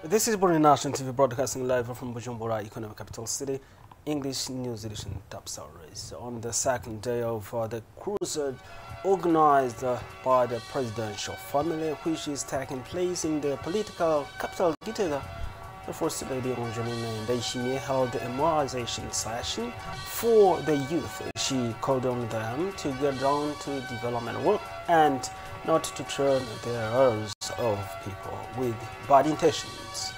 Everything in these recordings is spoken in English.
This is Burundi National TV broadcasting live from Bujumbura, economic capital city. English News Edition top stories. On the second day of the cruise organized by the presidential family, which is taking place in the political capital Gitega, the First Lady Angelina Ndayishimiye held a mobilization session for the youth. She called on them to get down to development work and not to turn the ears of people with bad intentions.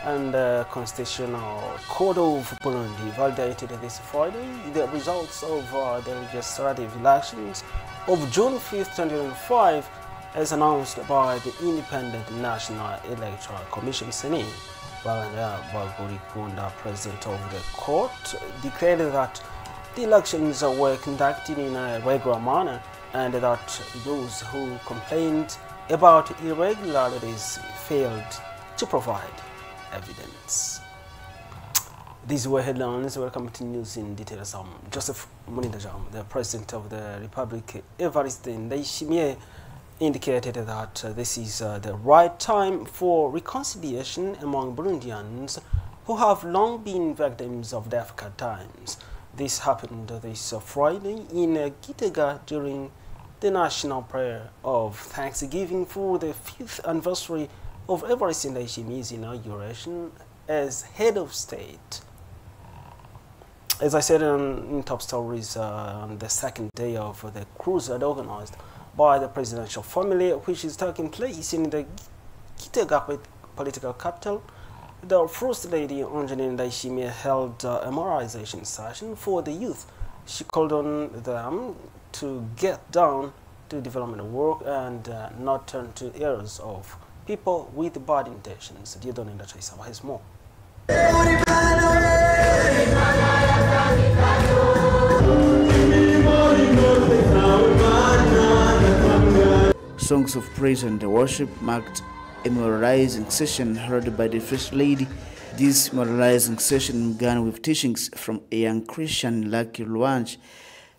And the Constitutional Court of Burundi validated this Friday the results of the legislative elections of June 5, 2025, as announced by the Independent National Electoral Commission (CENI). Bagorikunda, president of the court, declared that the elections were conducted in a regular manner and that those who complained about irregularities failed to provide evidence. These were headlines. Welcome to news in details. Joseph Munindajam, the president of the Republic, Evariste Ndayishimiye, indicated that this is the right time for reconciliation among Burundians who have long been victims of difficult times. This happened this Friday in Gitega during the national prayer of Thanksgiving for the 5th anniversary of Evariste Ndayishimiye's inauguration as head of state. As I said in top stories, on the second day of the cruise organized by the presidential family, which is taking place in the Gitega political capital, the First Lady Angelina Ndayishimiye held a mobilization session for the youth. She called on them to get down to development work and not turn to ears of people with bad intentions. Diodone Ndachaisaba has more. Songs of praise and worship marked a moralizing session held by the First Lady. This moralizing session began with teachings from a young Christian, Lucky Luange.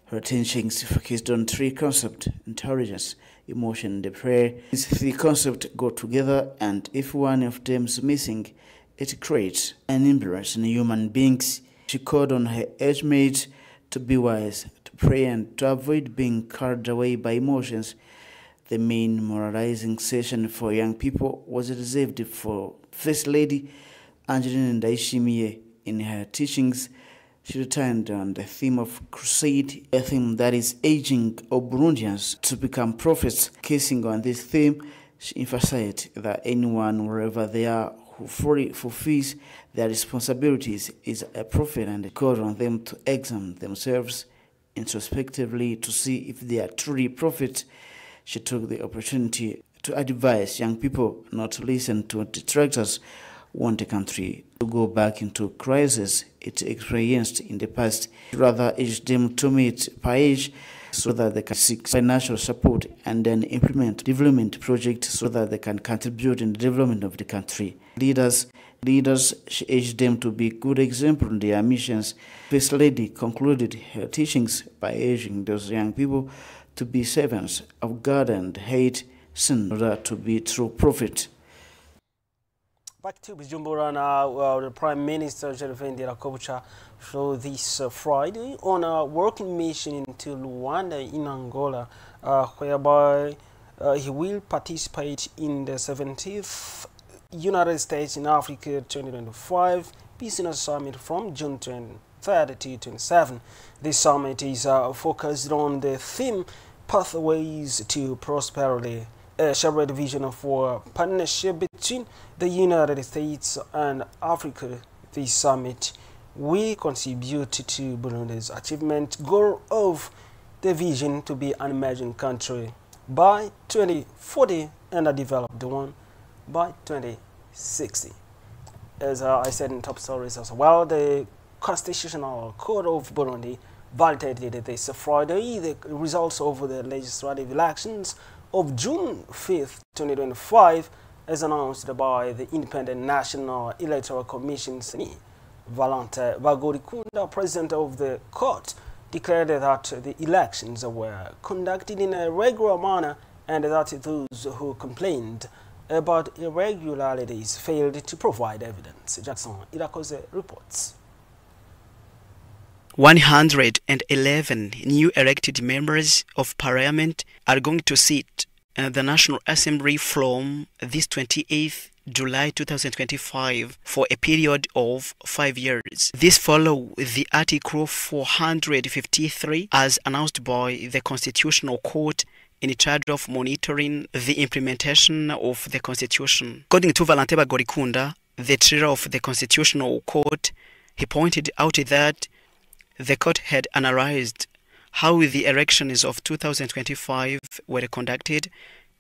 Her teachings focused on three concepts: intelligence, emotion, and prayer. These three concepts go together, and if one of them is missing, it creates an imbalance in human beings. She called on her age mates to be wise, to pray, and to avoid being carried away by emotions. The main moralizing session for young people was reserved for First Lady Angelina Ndayishimiye. In her teachings, she returned on the theme of crusade, a theme that is aging of Burundians to become prophets. Kissing on this theme, she emphasized that anyone, wherever they are, who fully fulfills their responsibilities is a prophet, and called on them to examine themselves introspectively to see if they are truly prophets. She took the opportunity to advise young people not to listen to detractors who want the country to go back into crisis it experienced in the past. Rather, urge them to meet per age so that they can seek financial support and then implement development projects so that they can contribute in the development of the country. Leaders, she urged them to be good example in their missions. First Lady concluded her teachings by urging those young people to be servants of God and hate sin in order to be true prophet. Back to Bujumbura now, the Prime Minister Gervais Ndirakobucha flew this Friday on a working mission into Luanda in Angola, whereby he will participate in the 17th United States in Africa 2025 Business Summit from June 23rd to 27. This summit is focused on the theme Pathways to Prosperity, a shared vision for partnership between the United States and Africa. This summit will contribute to Burundi's achievement goal of the vision to be an emerging country by 2040 and a developed one by 2060. As I said in top stories as well, the Constitutional Court of Burundi validated this Friday the results of the legislative elections of June 5th, 2025, as announced by the Independent National Electoral Commission (CENI). Valentin Bagorikunda, president of the court, declared that the elections were conducted in a regular manner and that those who complained about irregularities failed to provide evidence. Jackson Irakoze reports. 111 new elected members of parliament are going to sit in the National Assembly from this 28th July 2025 for a period of 5 years. This follows the Article 453 as announced by the Constitutional Court in charge of monitoring the implementation of the Constitution. According to Valentin Bagorikunda, the chair of the Constitutional Court, he pointed out that the court had analyzed how the elections of 2025 were conducted,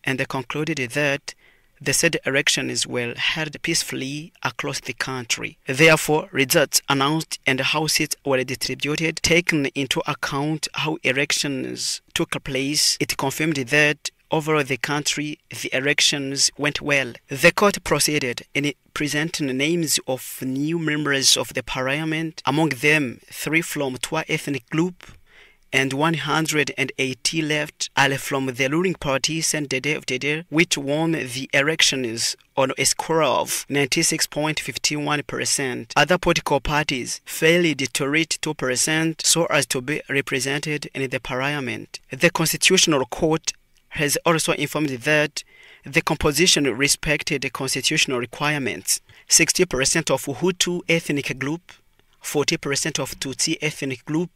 and they concluded that the said elections were held peacefully across the country. Therefore, results announced and how seats were distributed, taking into account how elections took place, it confirmed that over the country, the elections went well. The court proceeded in presenting names of new members of the parliament, among them 3 from Twa ethnic group and 180 left are from the ruling party CNDD-FDD, which won the elections on a score of 96.51%. Other political parties failed to reach 2% so as to be represented in the parliament. The Constitutional Court has also informed that the composition respected the constitutional requirements. 60% of Hutu ethnic group, 40% of Tutsi ethnic group,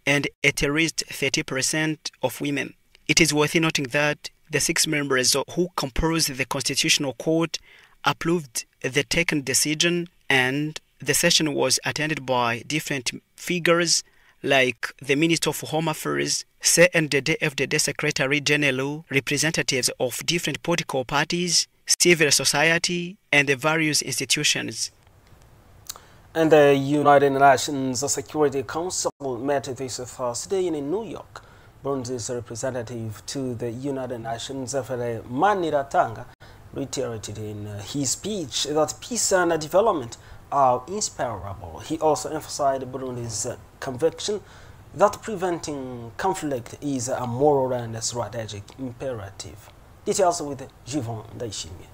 and at least 30% of women. It is worth noting that the 6 members who compose the Constitutional Court approved the taken decision, and the session was attended by different figures like the Minister of Home Affairs, CNDD-FDD Secretary General, representatives of different political parties, civil society, and the various institutions. And the United Nations Security Council met this Thursday in New York. Burundi's representative to the United Nations, Fere Maniratanga, reiterated in his speech that peace and development are inseparable. He also emphasized Burundi's conviction that preventing conflict is a moral and strategic imperative. Details with Jivon Daishimie.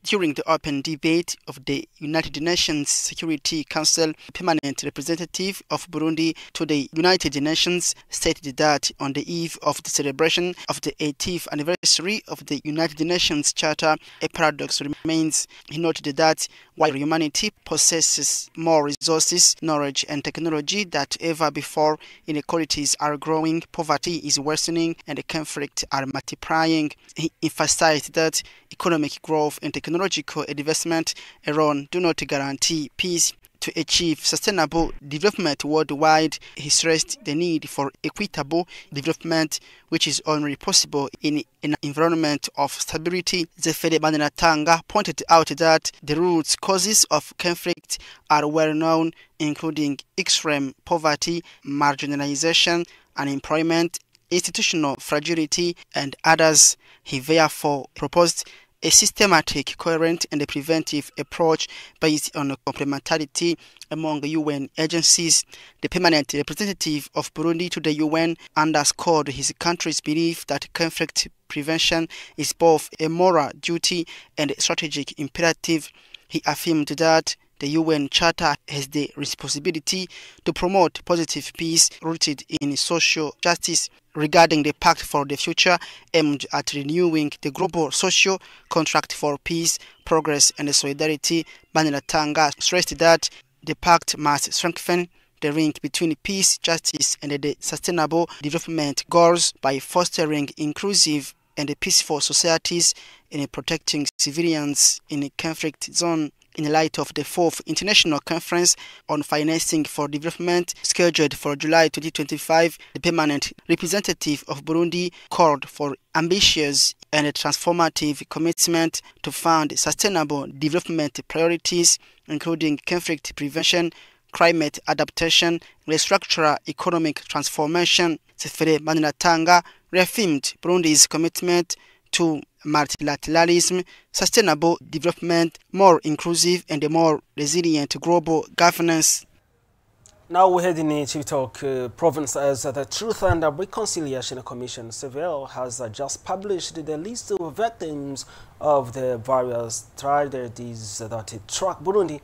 During the open debate of the United Nations Security Council, the permanent representative of Burundi to the United Nations stated that on the eve of the celebration of the 80th anniversary of the United Nations Charter, a paradox remains. He noted that while humanity possesses more resources, knowledge and technology than ever before, inequalities are growing, poverty is worsening, and the conflicts are multiplying. He emphasized that economic growth and technological advancement alone do not guarantee peace. To achieve sustainable development worldwide, he stressed the need for equitable development, which is only possible in an environment of stability. Zefere Maniratanga pointed out that the root causes of conflict are well known, including extreme poverty, marginalization, unemployment, institutional fragility, and others. He therefore proposed a systematic, coherent, and a preventive approach based on complementarity among the UN agencies. The permanent representative of Burundi to the UN underscored his country's belief that conflict prevention is both a moral duty and a strategic imperative. He affirmed that the UN Charter has the responsibility to promote positive peace rooted in social justice. Regarding the Pact for the Future, aimed at renewing the global social contract for peace, progress, and solidarity, Maniratanga stressed that the pact must strengthen the link between peace, justice, and the sustainable development goals by fostering inclusive and peaceful societies and protecting civilians in a conflict zone. In light of the 4th International Conference on Financing for Development, scheduled for July 2025, the permanent representative of Burundi called for ambitious and transformative commitment to fund sustainable development priorities, including conflict prevention, climate adaptation, and structural economic transformation. Zefere Maniratanga reaffirmed Burundi's commitment to multilateralism, sustainable development, more inclusive and more resilient global governance. Now we head in Chibitoke province as the Truth and Reconciliation Commission (CVL) has just published the list of victims of the various tragedies that struck Burundi,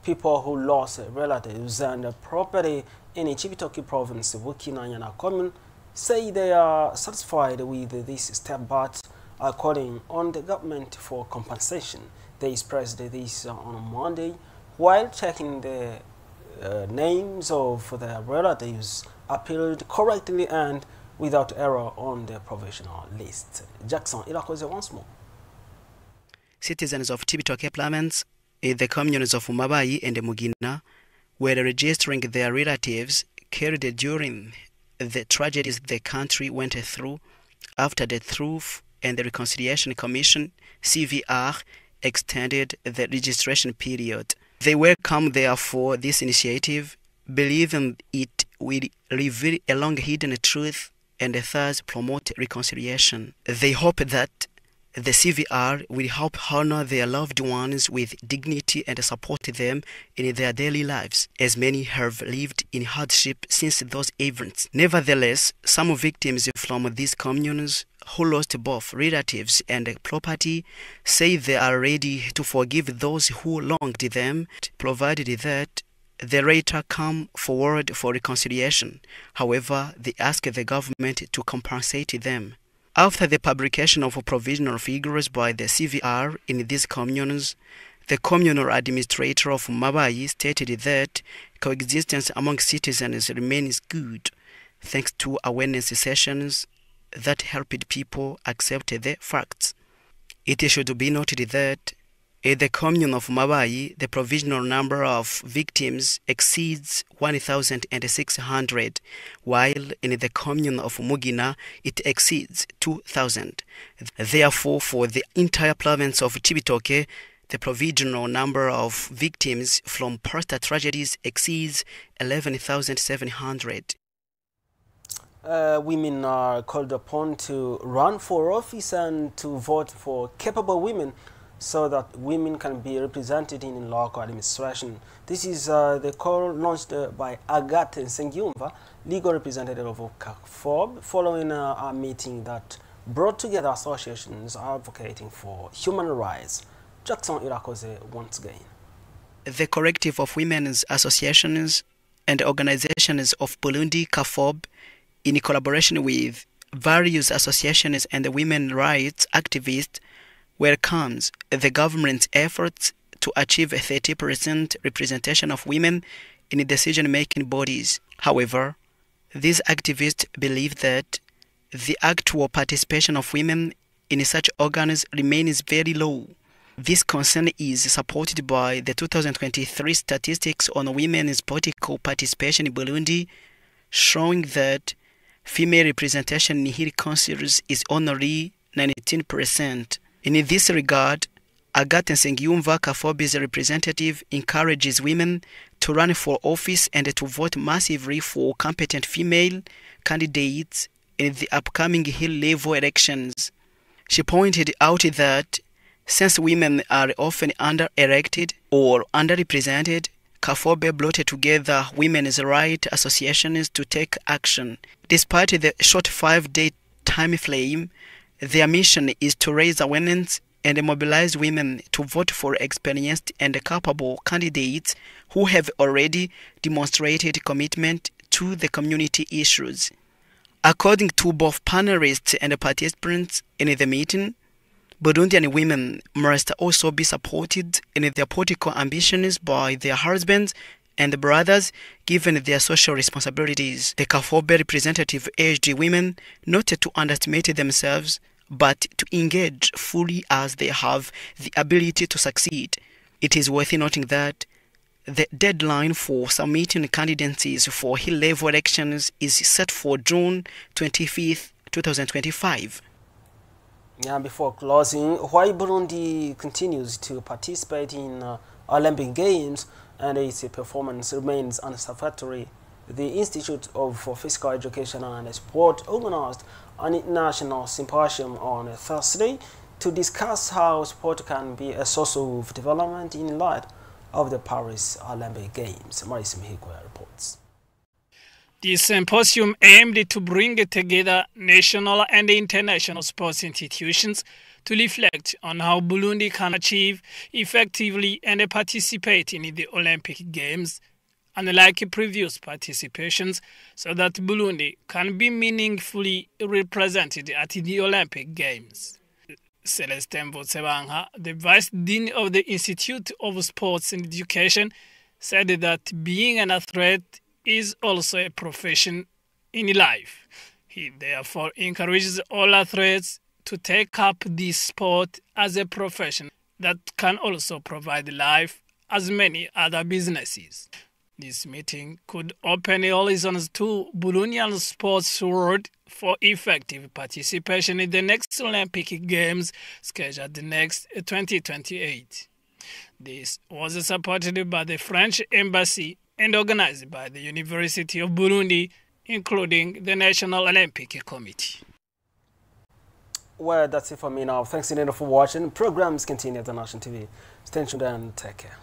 people who lost relatives and property in Chibitoke province. Bukinanyana Commune say they are satisfied with this step but are calling on the government for compensation. They expressed this on Monday while checking the names of the relatives appeared correctly and without error on the provisional list. Jackson Irakoze once more. Citizens of Chibitoke province in the communes of Mabayi and Mugina were registering their relatives killed during the tragedies the country went through after the Truth and the Reconciliation Commission (CVR) extended the registration period. They welcome, therefore, this initiative, believing it will reveal a long-hidden truth and thus promote reconciliation. They hope that the CVR will help honor their loved ones with dignity and support them in their daily lives, as many have lived in hardship since those events. Nevertheless, some victims from these communes who lost both relatives and property say they are ready to forgive those who wronged them, provided that they later come forward for reconciliation. However, they ask the government to compensate them. After the publication of provisional figures by the CVR in these communes, the communal administrator of Mabayi stated that coexistence among citizens remains good, thanks to awareness sessions that helped people accept the facts. It should be noted that in the commune of Mabayi, the provisional number of victims exceeds 1,600, while in the commune of Mugina, it exceeds 2,000. Therefore, for the entire province of Chibitoke, the provisional number of victims from past tragedies exceeds 11,700. Women are called upon to run for office and to vote for capable women so that women can be represented in local administration. This is the call launched by Agathe Nsengyumva, legal representative of CAFOB, following a meeting that brought together associations advocating for human rights. Jackson Irakoze once again. The Collective of Women's Associations and Organizations of Burundi, CAFOB, in collaboration with various associations and women rights activists, welcomes the government's efforts to achieve a 30% representation of women in decision-making bodies. However, these activists believe that the actual participation of women in such organs remains very low. This concern is supported by the 2023 statistics on women's political participation in Burundi, showing that female representation in Hill councils is only 19%. In this regard, Agathe Nsengyumva, CAFOB's representative, encourages women to run for office and to vote massively for competent female candidates in the upcoming Hill-level elections. She pointed out that since women are often under-elected or underrepresented, CAFOB brought together women's rights associations to take action. Despite the short 5-day time frame, their mission is to raise awareness and mobilize women to vote for experienced and capable candidates who have already demonstrated commitment to the community issues. According to both panelists and participants in the meeting, Burundian women must also be supported in their political ambitions by their husbands and brothers, given their social responsibilities. The CAFOB representative urged women not to underestimate themselves, but to engage fully as they have the ability to succeed. It is worth noting that the deadline for submitting candidacies for Hill-level elections is set for June 25th, 2025. Before closing, while Burundi continues to participate in Olympic Games and its performance remains unsatisfactory, the Institute of Physical Education and Sport organized an international symposium on Thursday to discuss how sport can be a source of development in light of the Paris Olympic Games. Marisa Mihigwe reports. The symposium aimed to bring together national and international sports institutions to reflect on how Burundi can achieve effectively and participate in the Olympic Games, unlike previous participations, so that Burundi can be meaningfully represented at the Olympic Games. Celestin Votsebanga, the Vice Dean of the Institute of Sports and Education, said that being an athlete is also a profession in life. He therefore encourages all athletes to take up this sport as a profession that can also provide life as many other businesses. This meeting could open horizons to Burundian sports world for effective participation in the next Olympic Games scheduled next 2028. This was supported by the French Embassy and organized by the University of Burundi, including the National Olympic Committee. Well, that's it for me now. Thanks, Inena, for watching. Programs continue at the Nation TV. Stay tuned and take care.